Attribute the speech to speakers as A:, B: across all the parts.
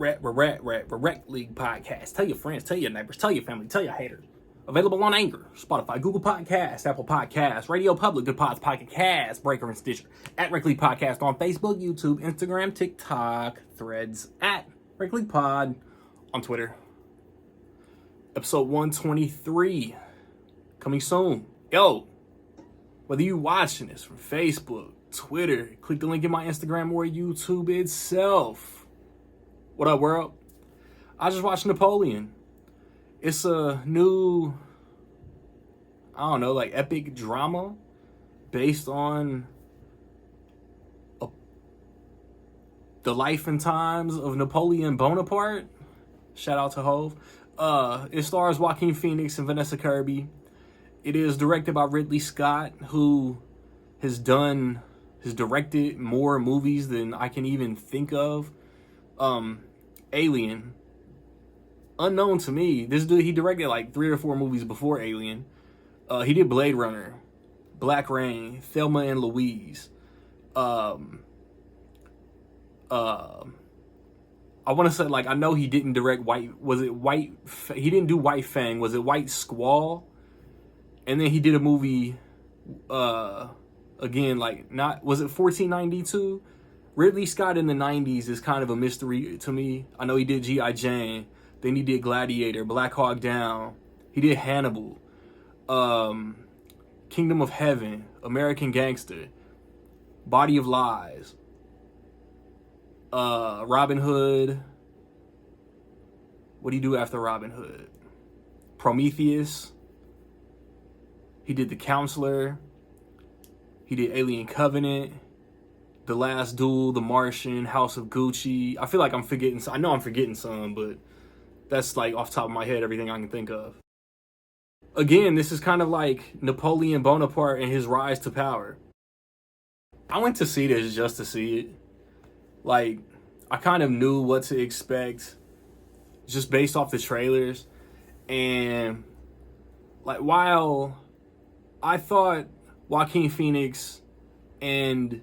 A: Rec League podcast. Tell your friends, tell your neighbors, tell your family, tell your haters. Available on Anchor, Spotify, Google Podcasts, Apple Podcasts, Radio Public, Good Pods, Pocket Cast, Breaker, and Stitcher. At Rec League Podcast on Facebook, YouTube, Instagram, TikTok, Threads. At Rec League Pod on Twitter. Episode 123 coming soon. Yo, whether you watching this from Facebook, Twitter, click the link in my Instagram or YouTube itself. What up, world? I just watched Napoleon. It's a new, I don't know, like epic drama based on the life and times of Napoleon Bonaparte. Shout out to Hove. It stars Joaquin Phoenix and Vanessa Kirby. It is directed by Ridley Scott, who has directed more movies than I can even think of. Alien. Unknown to me. This dude, he directed like 3 or 4 movies before Alien. He did Blade Runner, Black Rain, Thelma and Louise. I want to say, like, I know he didn't direct he didn't do White Fang. Was it White Squall? And then he did a movie, again, like, was it 1492? Ridley Scott in the 90s is kind of a mystery to me. I know he did G.I. Jane. Then he did Gladiator, Black Hawk Down. He did Hannibal, Kingdom of Heaven, American Gangster, Body of Lies, Robin Hood. What do you do after Robin Hood? Prometheus. He did The Counselor. He did Alien Covenant, The Last Duel, The Martian, House of Gucci. I feel like I'm forgetting. I know I'm forgetting some, but that's like off the top of my head, everything I can think of. Again, this is kind of like Napoleon Bonaparte and his rise to power. I went to see this just to see it. Like, I kind of knew what to expect just based off the trailers. And, like, while I thought Joaquin Phoenix and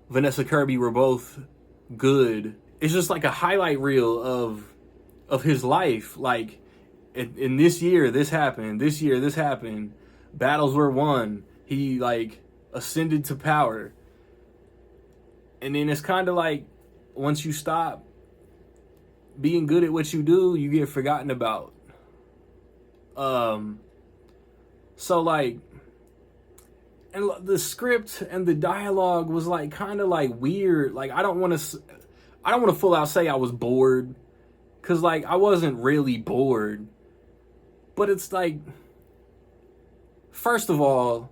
A: Vanessa Kirby were both good, it's just like a highlight reel of his life. Like, in this year, this happened. This year, this happened. Battles were won. He, like, ascended to power. And then it's kind of like, once you stop being good at what you do, you get forgotten about. So, like, and the script and the dialogue was, like, kind of, like, weird. Like, I don't want to full out say I was bored. Because, like, I wasn't really bored. But it's like, first of all,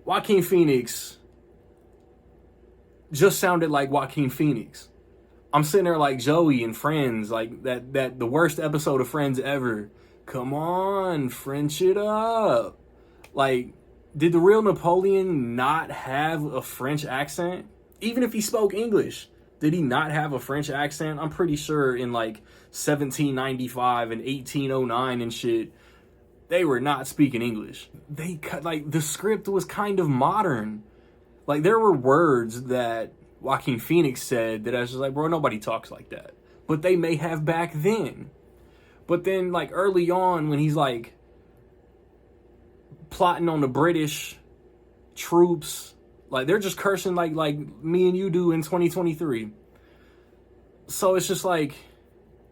A: Joaquin Phoenix just sounded like Joaquin Phoenix. I'm sitting there like Joey and Friends, like that the worst episode of Friends ever. Come on, French it up. Like, did the real Napoleon not have a French accent? Even if he spoke English, did he not have a French accent? I'm pretty sure in like 1795 and 1809 and shit, they were not speaking English. Like, the script was kind of modern. Like, there were words that Joaquin Phoenix said that I was just like, bro, nobody talks like that. But they may have back then. But then, like, early on, when he's like plotting on the British troops, like, they're just cursing like me and you do in 2023. So it's just like,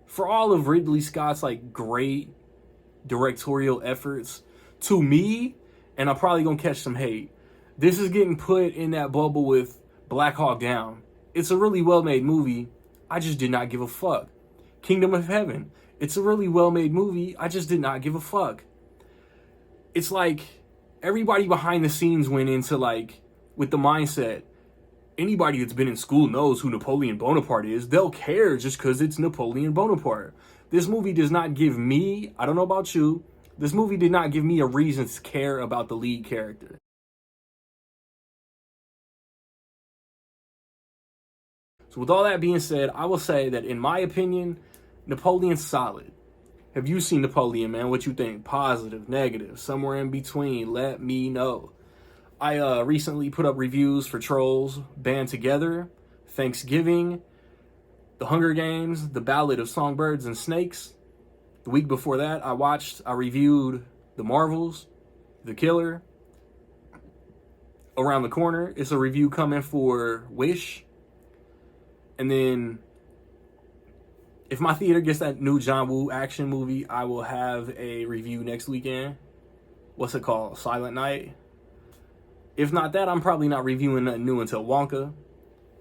A: for all of Ridley Scott's, like, great directorial efforts, to me, and I'm probably gonna catch some hate, this is getting put in that bubble with Black Hawk Down. It's a really well-made movie. I just did not give a fuck. Kingdom of Heaven. It's a really well-made movie. I just did not give a fuck. It's like everybody behind the scenes went into, like, with the mindset, anybody that's been in school knows who Napoleon Bonaparte is. They'll care just because it's Napoleon Bonaparte. This movie does not give me, I don't know about you, this movie did not give me a reason to care about the lead character. So with all that being said, I will say that, in my opinion, Napoleon's solid. Have you seen Napoleon, man? What you think? Positive, negative, somewhere in between? Let me know. I recently put up reviews for Trolls Band Together, Thanksgiving, The Hunger Games, The Ballad of Songbirds and Snakes. The week before that, I reviewed The Marvels, The Killer. Around the corner, it's a review coming for Wish. And then, if my theater gets that new John Woo action movie, I will have a review next weekend. What's it called? Silent Night. If not that, I'm probably not reviewing nothing new until Wonka.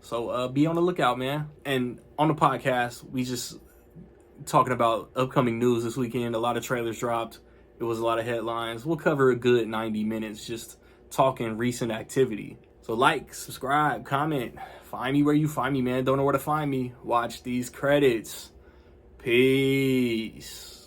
A: So be on the lookout, man. And on the podcast, we just talking about upcoming news this weekend. A lot of trailers dropped. It was a lot of headlines. We'll cover a good 90 minutes just talking recent activity. So like, subscribe, comment. Find me where you find me, man. Don't know where to find me. Watch these credits. Peace.